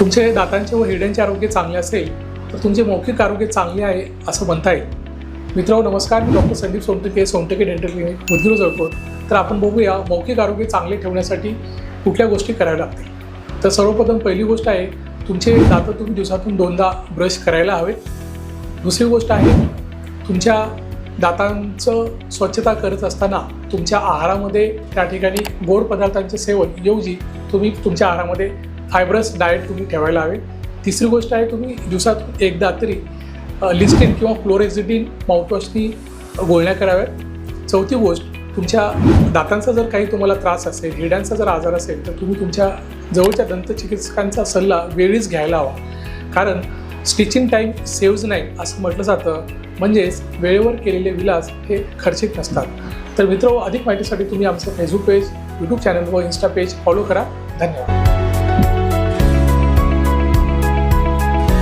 तुमचे दातांचे व हिरड्यांचे आरोग्य चांगले असेल तर तुमचे मौखिक आरोग्य चांगले आहे असं म्हणता येईल. मित्रांनो नमस्कार, मी doctor Sandeep Sontake, Sontake dental clinic, Mudgir Jalkot. तर आपण बघूया मौखिक आरोग्य चांगले ठेवण्यासाठी कुठल्या गोष्टी करायला लागतील. तर सर्वप्रथम पहिली गोष्ट आहे, तुमचे दात तुम्ही दिवसातून 2दा ब्रश करायला हवेत. दुसरी गोष्ट आहे, तुमच्या दातांचं स्वच्छता करत असताना तुमच्या आहारामध्ये त्या ठिकाणी गोड पदार्थांचे सेवन ऐवजी तुम्ही तुमच्या आहारामध्ये फायब्रस डाएट तुम्ही ठेवायला हवे. तिसरी गोष्ट आहे, तुम्ही दिवसातून एकदा तरी लिस्टीन किंवा फ्लोरेझिडिन माउथवॉशनी गुळण्या कराव्यात. चौथी गोष्ट, तुमच्या दातांचा जर काही तुम्हाला त्रास असेल, हिरड्यांचा जर आजार असेल तर तुम्ही तुमच्या जवळच्या दंतचिकित्सकांचा सल्ला वेळीच घ्यायला हवा. कारण स्टिचिंग टाईम सेव्ज नाही असं म्हटलं जातं, म्हणजेच वेळेवर केलेले विलास हे खर्चिक नसतात. तर मित्र, अधिक माहितीसाठी तुम्ही आमचं फेसबुक पेज, यूट्यूब चॅनल व इन्स्टा पेज फॉलो करा. धन्यवाद.